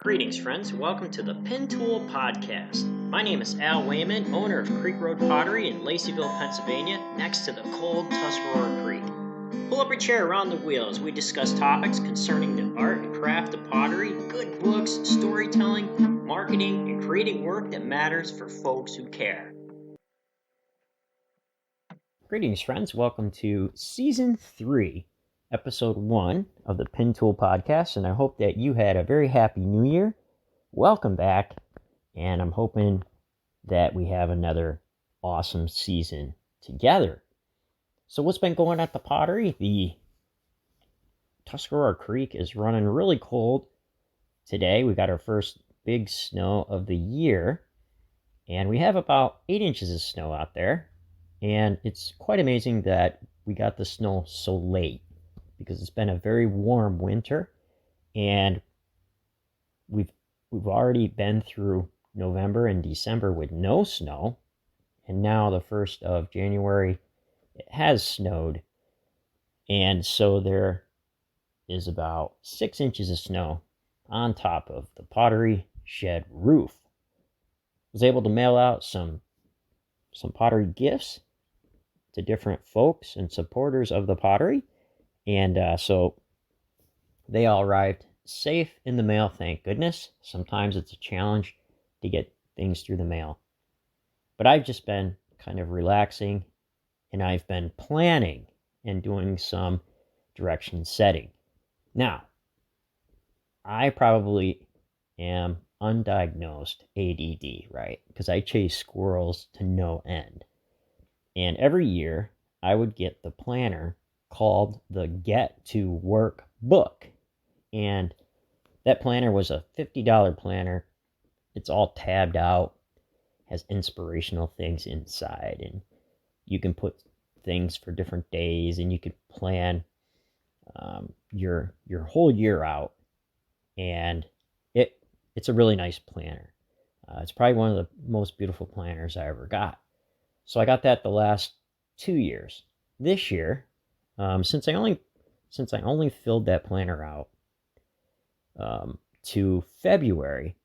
Greetings, friends. Welcome to the Pin Tool Podcast. My name is Al Wayman, owner of Creek Road Pottery in Laceyville, Pennsylvania, next to the cold Tuscarora Creek. Pull up a chair around the wheel as we discuss topics concerning the art and craft of pottery, good books, storytelling, marketing, and creating work that matters for folks who care. Greetings, friends. Welcome to Season 3. Episode 1 of the Pin Tool Podcast, and I hope that you had a very happy new year. Welcome back, and I'm hoping that we have another awesome season together. So what's been going on at the pottery? The Tuscarora Creek is running really cold today. We got our first big snow of the year, and we have about 8 inches of snow out there, and it's quite amazing that we got the snow so late, because it's been a very warm winter, and we've already been through November and December with no snow, and now the 1st of January it has snowed, and so there is about 6 inches of snow on top of the pottery shed roof. I was able to mail out some pottery gifts to different folks and supporters of the pottery. And so they all arrived safe in the mail, thank goodness. Sometimes it's a challenge to get things through the mail. But I've just been kind of relaxing, and I've been planning and doing some direction setting. Now, I probably am undiagnosed ADD, right? Because I chase squirrels to no end. And every year I would get the planner called the Get to Work book, and that planner was a $50 planner. It's all tabbed out, has inspirational things inside, and you can put things for different days, and you can plan your whole year out, and it's a really nice planner. It's probably one of the most beautiful planners I ever got. So I got that the last 2 years. This year, since I only filled that planner out to February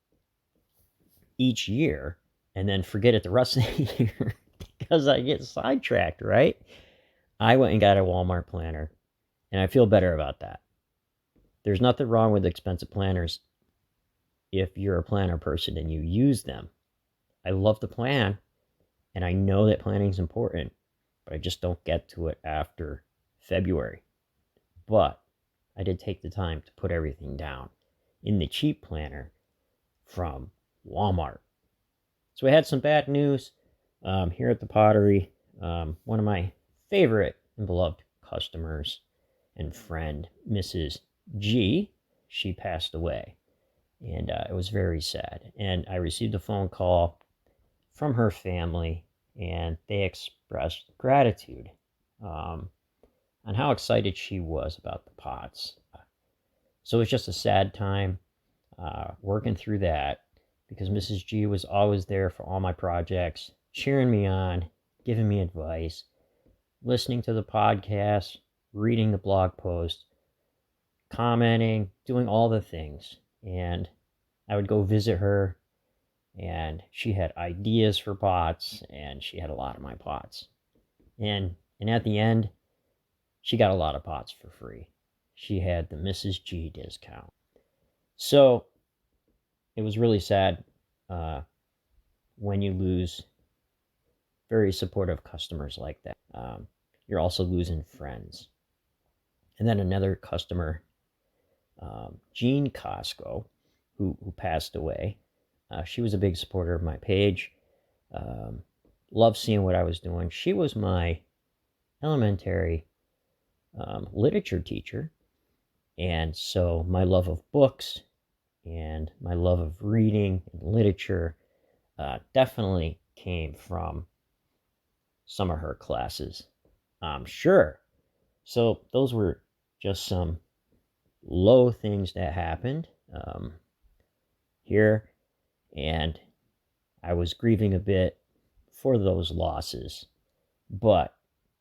each year, and then forget it the rest of the year because I get sidetracked, right? I went and got a Walmart planner, and I feel better about that. There's nothing wrong with expensive planners if you're a planner person and you use them. I love the plan, and I know that planning is important, but I just don't get to it after February. But I did take the time to put everything down in the cheap planner from Walmart. So we had some bad news here at the pottery. One of my favorite and beloved customers and friend, Mrs. G, she passed away. And it was very sad. And I received a phone call from her family, and they expressed gratitude on how excited she was about the pots. So it was just a sad time working through that, because Mrs. G was always there for all my projects, cheering me on, giving me advice, listening to the podcast, reading the blog post, commenting, doing all the things. And I would go visit her, and she had ideas for pots, and she had a lot of my pots. And at the end, she got a lot of pots for free. She had the Mrs. G discount. So it was really sad when you lose very supportive customers like that. You're also losing friends. And then another customer, Jean Costco, who passed away. She was a big supporter of my page. Loved seeing what I was doing. She was my elementary literature teacher, and so my love of books and my love of reading and literature definitely came from some of her classes, I'm sure. So those were just some low things that happened here, and I was grieving a bit for those losses, but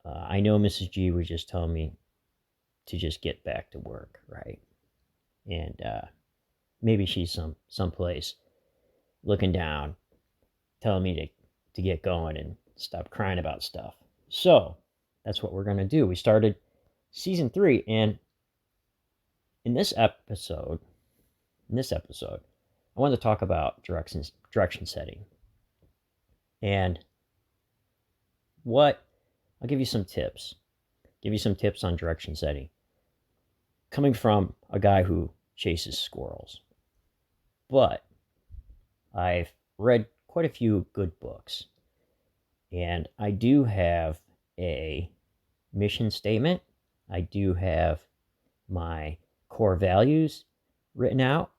I know Mrs. G was just telling me to just get back to work, right? And maybe she's someplace looking down, telling me to get going and stop crying about stuff. So that's what we're going to do. We started season 3, and in this episode, I wanted to talk about direction setting. And I'll give you some tips. Give you some tips on direction setting. Coming from a guy who chases squirrels. But I've read quite a few good books. And I do have a mission statement. I do have my core values written out.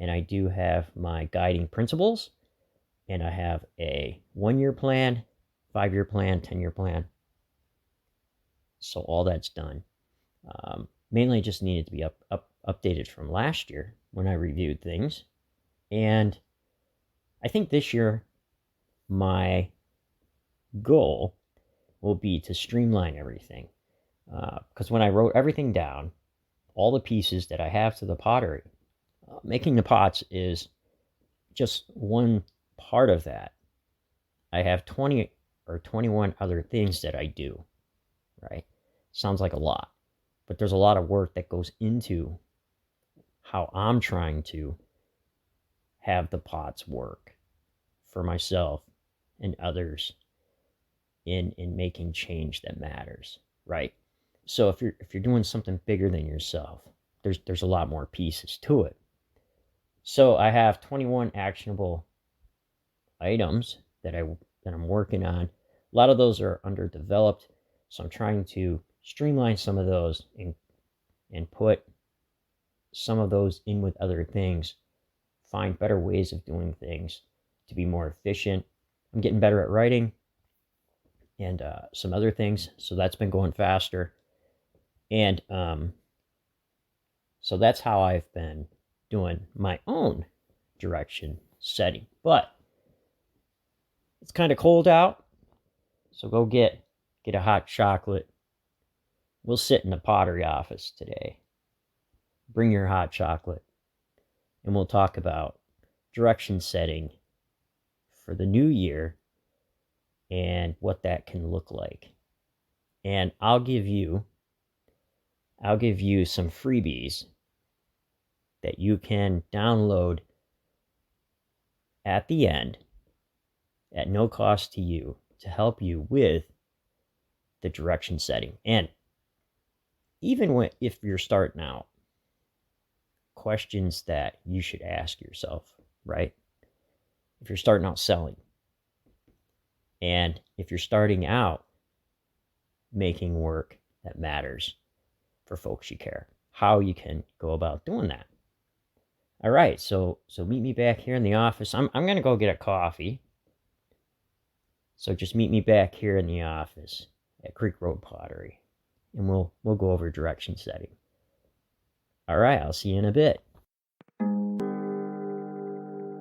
And I do have my guiding principles. And I have a 1-year plan, 5-year plan, 10-year plan. So all that's done. Mainly just needed to be updated from last year when I reviewed things. And I think this year my goal will be to streamline everything. Because when I wrote everything down, all the pieces that I have to the pottery, making the pots is just one part of that. I have 20 or 21 other things that I do, right? Sounds like a lot, but there's a lot of work that goes into how I'm trying to have the pots work for myself and others in making change that matters, right? So if you're doing something bigger than yourself, there's a lot more pieces to it. So I have 21 actionable items that I'm working on. A lot of those are underdeveloped, so I'm trying to streamline some of those and put some of those in with other things, find better ways of doing things to be more efficient. I'm getting better at writing and some other things, so that's been going faster. And so that's how I've been doing my own direction setting. But it's kind of cold out, so go get a hot chocolate. We'll sit in the pottery office today. Bring your hot chocolate, and we'll talk about direction setting for the new year and what that can look like. And I'll give you some freebies that you can download at the end at no cost to you to help you with the direction setting. And even if you're starting out, questions that you should ask yourself, right? If you're starting out selling, and if you're starting out making work that matters for folks you care, how you can go about doing that. All right, so meet me back here in the office. I'm gonna go get a coffee. So just meet me back here in the office at Creek Road Pottery, and we'll go over direction setting. All right, I'll see you in a bit.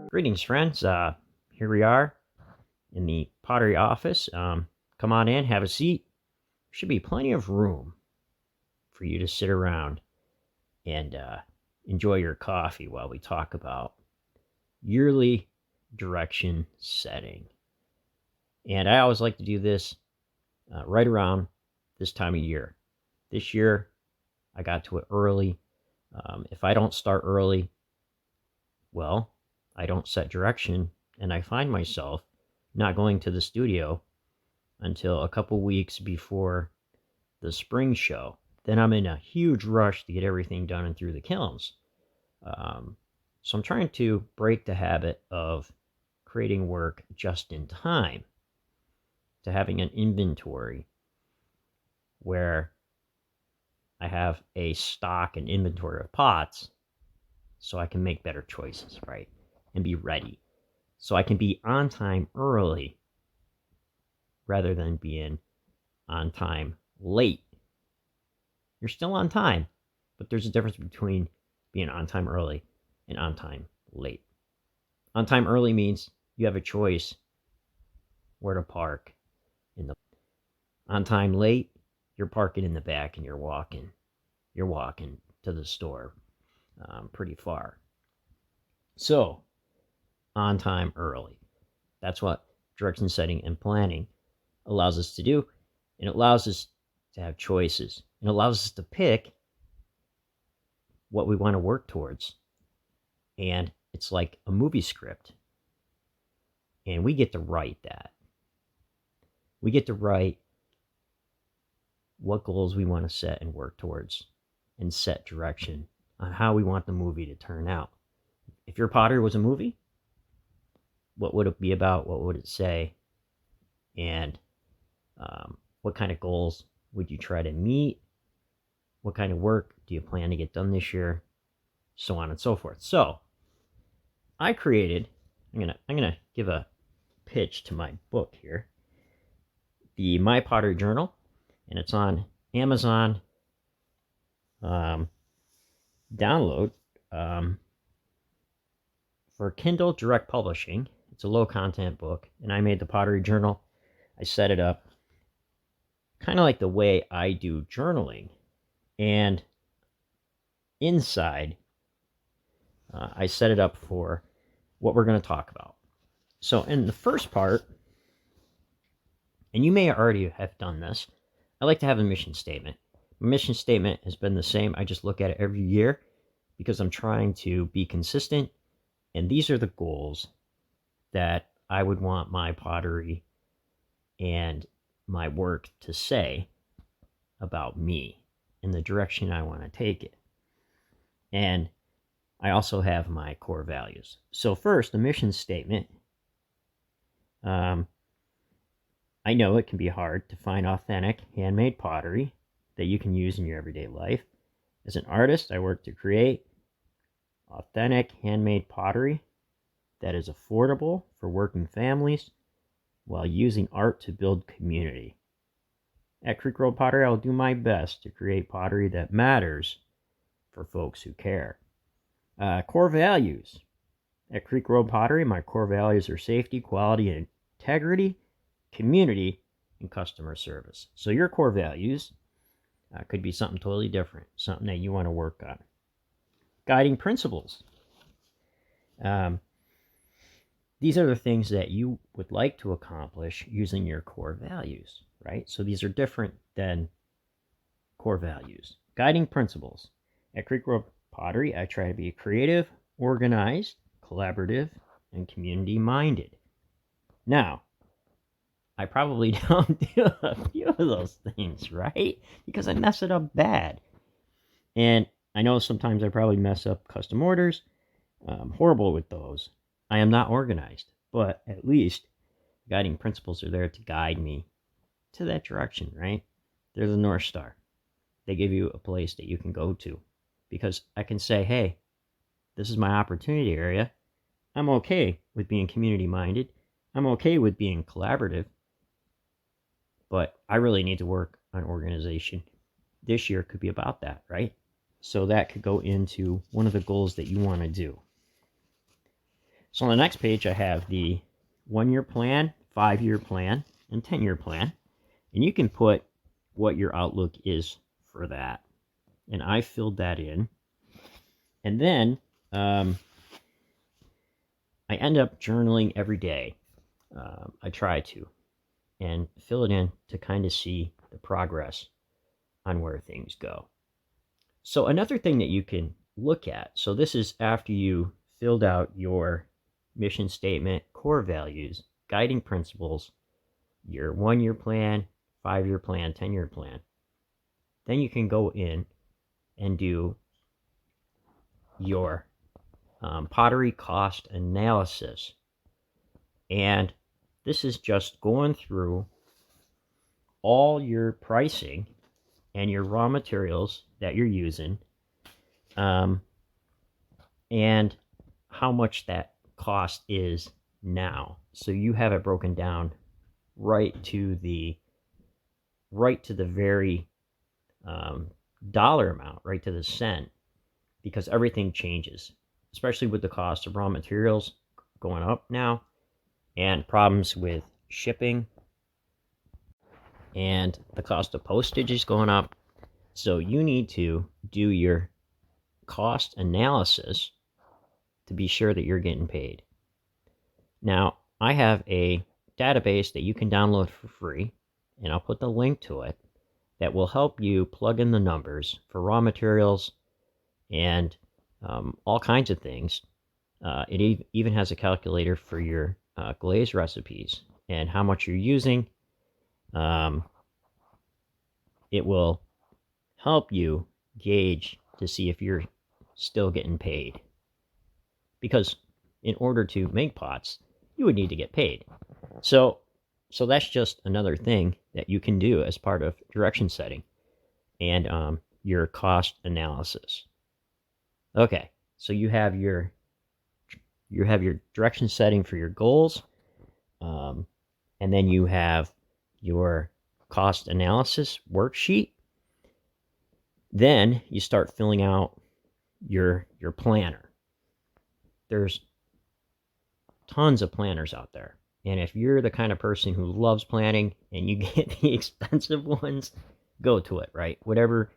Greetings, friends. Here we are in the pottery office. Come on in, have a seat. Should be plenty of room for you to sit around and enjoy your coffee while we talk about yearly direction setting. And I always like to do this right around this time of year. This year, I got to it early. If I don't start early, well, I don't set direction, and I find myself not going to the studio until a couple weeks before the spring show. Then I'm in a huge rush to get everything done and through the kilns. So I'm trying to break the habit of creating work just in time, to having an inventory where I have a stock and inventory of pots so I can make better choices, right? And be ready. So I can be on time early rather than being on time late. You're still on time, but there's a difference between being on time early and on time late. On time early means you have a choice where to park. On time late, you're parking in the back and you're walking to the store pretty far. So, on time early. That's what direction setting and planning allows us to do. And it allows us to have choices. It allows us to pick what we want to work towards. And it's like a movie script. And we get to write that. We get to write what goals we want to set and work towards and set direction on how we want the movie to turn out. If your pottery was a movie, what would it be about? What would it say? And what kind of goals would you try to meet? What kind of work do you plan to get done this year? So on and so forth. So I created, I'm gonna give a pitch to my book here, the My Pottery Journal, and it's on Amazon download for Kindle Direct Publishing. It's a low content book, and I made the Pottery Journal. I set it up kind of like the way I do journaling, and inside I set it up for what we're going to talk about. So in the first part, and you may already have done this, I like to have a mission statement. My mission statement has been the same. I just look at it every year because I'm trying to be consistent. And these are the goals that I would want my pottery and my work to say about me and the direction I want to take it. And I also have my core values. So first, the mission statement. I know it can be hard to find authentic handmade pottery that you can use in your everyday life. As an artist, I work to create authentic handmade pottery that is affordable for working families while using art to build community. At Creek Road Pottery, I'll do my best to create pottery that matters for folks who care. Core values. At Creek Road Pottery, my core values are safety, quality, and integrity, community, and customer service. So your core values could be something totally different, something that you want to work on. Guiding principles. These are the things that you would like to accomplish using your core values, right? So these are different than core values. Guiding principles. At Creek Road Pottery, I try to be creative, organized, collaborative, and community-minded. Now, I probably don't do a few of those things, right? Because I mess it up bad. And I know sometimes I probably mess up custom orders. I'm horrible with those. I am not organized, but at least guiding principles are there to guide me to that direction, right? They're the North Star. They give you a place that you can go to. Because I can say, hey, this is my opportunity area. I'm okay with being community-minded. I'm okay with being collaborative. But I really need to work on organization. This year could be about that, right? So that could go into one of the goals that you want to do. So on the next page, I have the 1-year plan, 5-year plan, and 10-year plan. And you can put what your outlook is for that. And I filled that in. And then I end up journaling every day. I try to. And fill it in to kind of see the progress on where things go. So another thing that you can look at, so this is after you filled out your mission statement, core values, guiding principles, your 1-year plan, 5-year plan, 10-year plan. Then you can go in and do your pottery cost analysis. And this is just going through all your pricing and your raw materials that you're using, and how much that cost is now. So you have it broken down right to the very dollar amount, right to the cent, because everything changes, especially with the cost of raw materials going up now, and problems with shipping, and the cost of postage is going up. So you need to do your cost analysis to be sure that you're getting paid. Now, I have a database that you can download for free, and I'll put the link to it, that will help you plug in the numbers for raw materials and all kinds of things. It even has a calculator for your glaze recipes and how much you're using. It will help you gauge to see if you're still getting paid. Because in order to make pots, you would need to get paid. So that's just another thing that you can do as part of direction setting and your cost analysis. Okay, so you have your direction setting for your goals, and then you have your cost analysis worksheet. Then you start filling out your planner. There's tons of planners out there. And if you're the kind of person who loves planning and you get the expensive ones, go to it, right? Whatever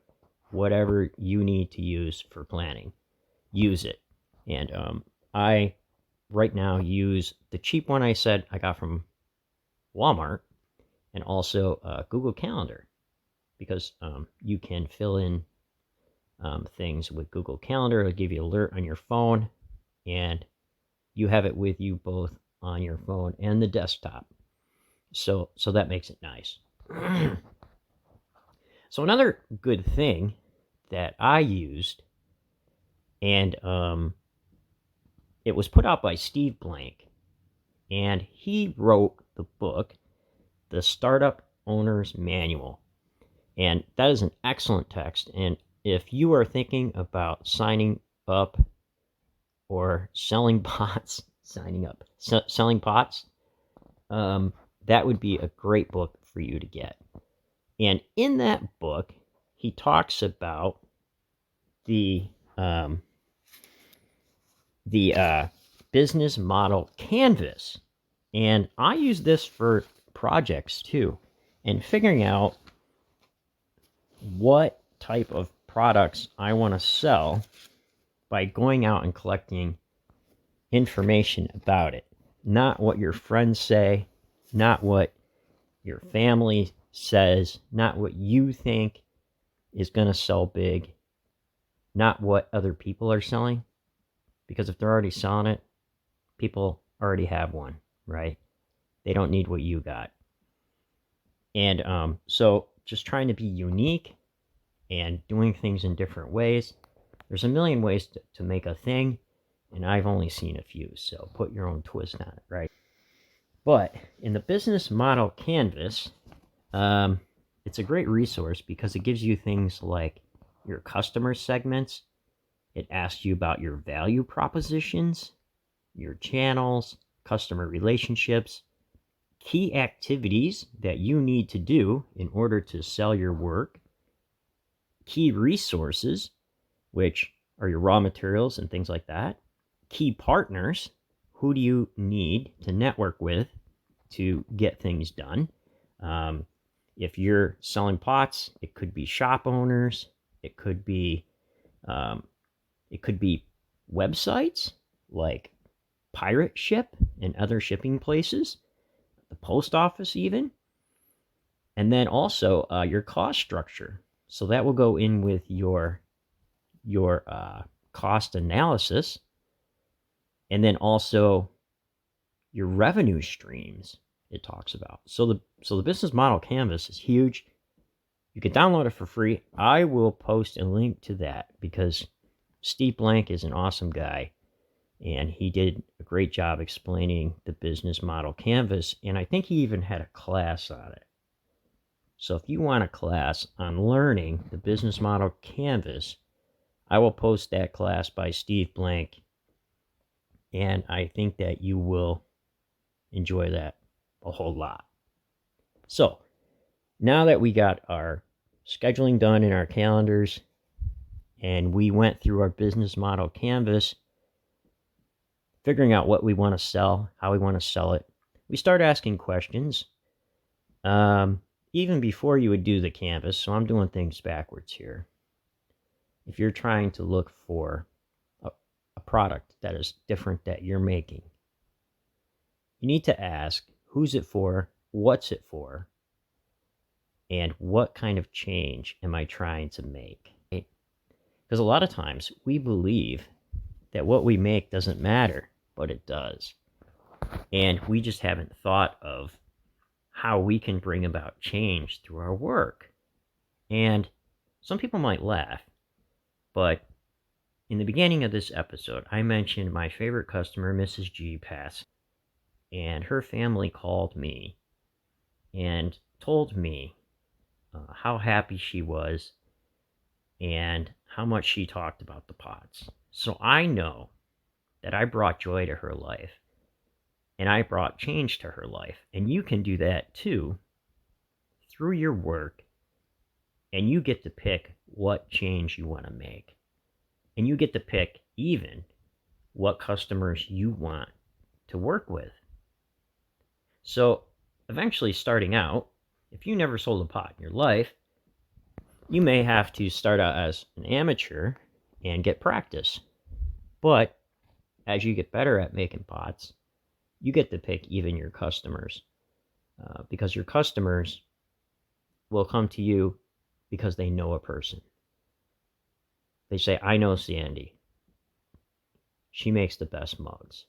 you need to use for planning, use it. And I right now use the cheap one I said I got from Walmart, and also Google Calendar, because you can fill in things with Google Calendar. It'll give you an alert on your phone, and you have it with you both on your phone and the desktop. So that makes it nice. So another good thing that I used, and it was put out by Steve Blank, and he wrote the book, The Startup Owner's Manual. And that is an excellent text. And if you are thinking about signing up or selling pots, selling pots, that would be a great book for you to get. And in that book, he talks about the business model canvas. And I use this for projects too, and figuring out what type of products I want to sell by going out and collecting information about it. Not what your friends say, not what your family says, not what you think is going to sell big, not what other people are selling. Because if they're already selling it, people already have one, right? They don't need what you got. And so just trying to be unique and doing things in different ways. There's a million ways to make a thing, and I've only seen a few, so put your own twist on it, right? But in the business model canvas, it's a great resource because it gives you things like your customer segments. It asks you about your value propositions, your channels, customer relationships, key activities that you need to do in order to sell your work, key resources, which are your raw materials and things like that, key partners, who do you need to network with to get things done. If you're selling pots, it could be shop owners, it could be websites like Pirate Ship and other shipping places, the post office even, and then also your cost structure. So that will go in with your cost analysis, and then also your revenue streams it talks about. So the business model canvas is huge. You can download it for free. I will post a link to that because Steve Blank is an awesome guy, and he did a great job explaining the business model canvas, and I think he even had a class on it. So if you want a class on learning the business model canvas, I will post that class by Steve Blank, and I think that you will enjoy that a whole lot. So now that we got our scheduling done in our calendars and we went through our business model canvas, figuring out what we want to sell, how we want to sell it, we start asking questions even before you would do the canvas. So I'm doing things backwards here. If you're trying to look for a product that is different that you're making, you need to ask, who's it for, what's it for, and what kind of change am I trying to make? Because a lot of times we believe that what we make doesn't matter, but it does. And we just haven't thought of how we can bring about change through our work. And some people might laugh, but in the beginning of this episode, I mentioned my favorite customer, Mrs. G, passed, and her family called me and told me how happy she was and how much she talked about the pots. So I know that I brought joy to her life and I brought change to her life. And you can do that too through your work, and you get to pick what change you want to make. And you get to pick even what customers you want to work with. So eventually, starting out, if you never sold a pot in your life, you may have to start out as an amateur and get practice. But as you get better at making pots, you get to pick even your customers, because your customers will come to you because they know a person. They say, I know Sandy. She makes the best mugs.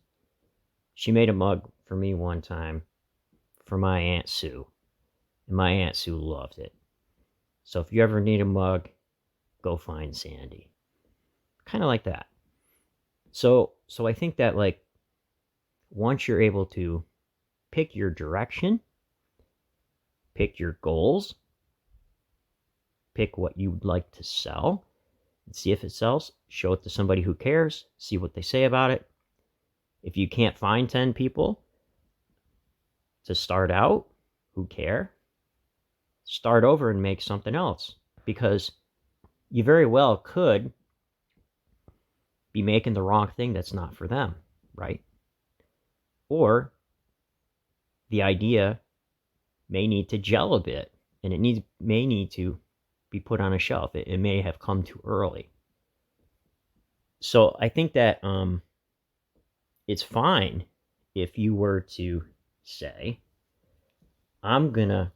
She made a mug for me one time for my Aunt Sue, and my Aunt Sue loved it. So if you ever need a mug, go find Sandy. Kind of like that. So I think that, like, once you're able to pick your direction, pick your goals, pick what you'd like to sell, and see if it sells, show it to somebody who cares, see what they say about it. If you can't find 10 people to start out who care, start over and make something else, because you very well could be making the wrong thing that's not for them, right? Or the idea may need to gel a bit, and it may need to be put on a shelf. It may have come too early. So I think that it's fine if you were to say, I'm going to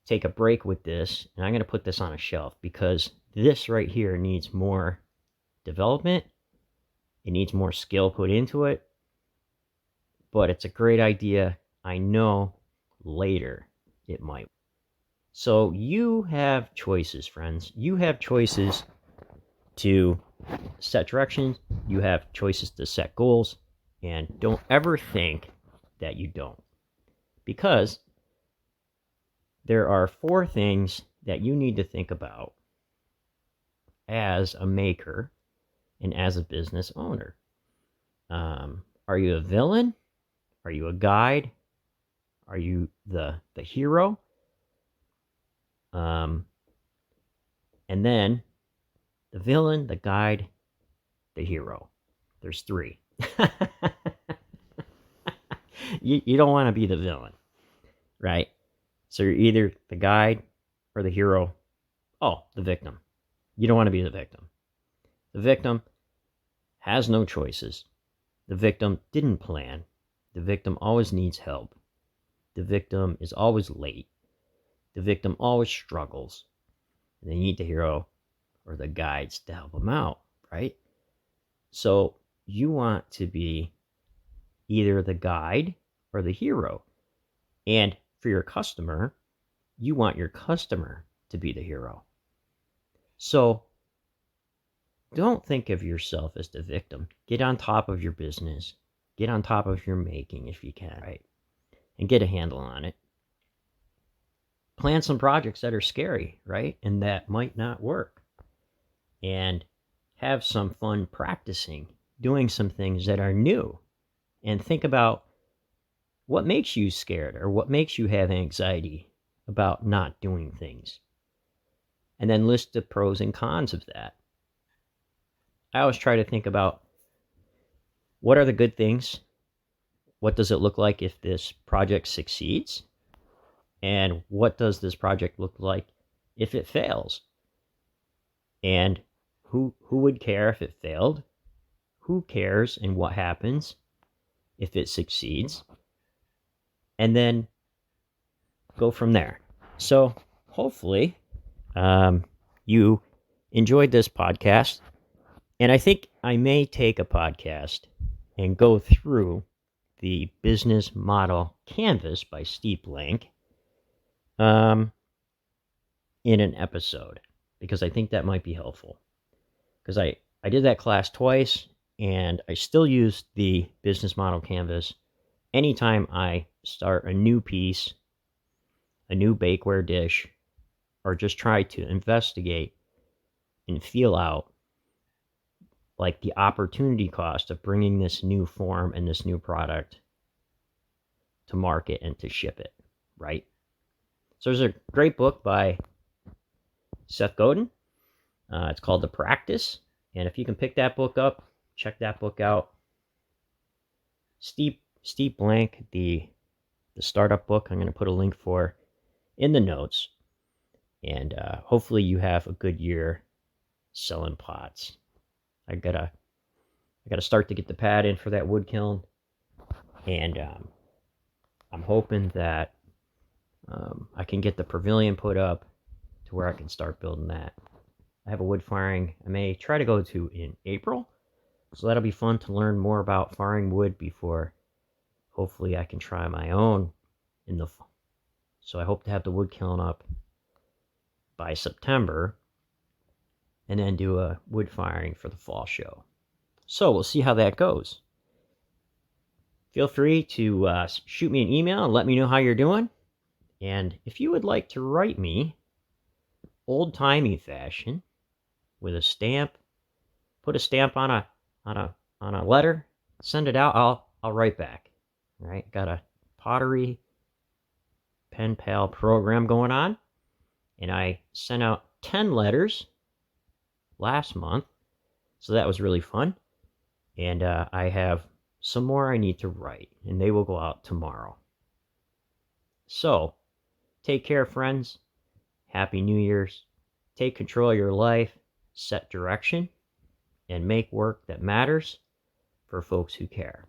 take a break with this, and I'm going to put this on a shelf because this right here needs more development. It needs more skill put into it. But it's a great idea. I know later it might. So you have choices, friends. You have choices to set directions. You have choices to set goals. And don't ever think that you don't. Because there are 4 things that you need to think about as a maker and as a business owner. Are you a villain? Are you a guide? Are you the hero? And then the villain, the guide, the hero. There's 3. You don't want to be the villain, right? So you're either the guide or the hero. Oh, the victim. You don't want to be the victim. The victim has no choices. The victim didn't plan. The victim always needs help. The victim is always late. The victim always struggles. And they need the hero or the guides to help them out, right? So you want to be either the guide or the hero. And for your customer, you want your customer to be the hero. So don't think of yourself as the victim. Get on top of your business. Get on top of your making if you can, right? And get a handle on it. Plan some projects that are scary, right? And that might not work. And have some fun practicing, doing some things that are new. And think about what makes you scared or what makes you have anxiety about not doing things. And then list the pros and cons of that. I always try to think about, what are the good things? What does it look like if this project succeeds? And what does this project look like if it fails? And who would care if it failed? who cares and what happens if it succeeds, and then go from there. So hopefully you enjoyed this podcast, and I think I may take a podcast and go through the business model canvas by Steve Blank in an episode, because I think that might be helpful. Because I did that class twice, and I still use the business model canvas anytime I start a new piece, a new bakeware dish, or just try to investigate and feel out like the opportunity cost of bringing this new form and this new product to market and to ship it, right? So there's a great book by Seth Godin. It's called The Practice. And if you can pick that book up, check that book out. Steve Blank, the startup book, I'm going to put a link for in the notes. And hopefully you have a good year selling pots. I gotta start to get the pad in for that wood kiln, and I'm hoping that I can get the pavilion put up to where I can start building that. I have a wood firing I may try to go to in April, so that'll be fun to learn more about firing wood before hopefully I can try my own in the fall. So I hope to have the wood kiln up by September, and then do a wood firing for the fall show. So we'll see how that goes. Feel free to shoot me an email and let me know how you're doing. And if you would like to write me old-timey fashion with a stamp, put a stamp on a letter, send it out, I'll write back. All right, got a Pottery pen pal program going on, and I sent out 10 letters last month, so that was really fun. And I have some more I need to write, and they will go out tomorrow. So, take care, friends. Happy New Year's. Take control of your life, set direction, and make work that matters for folks who care.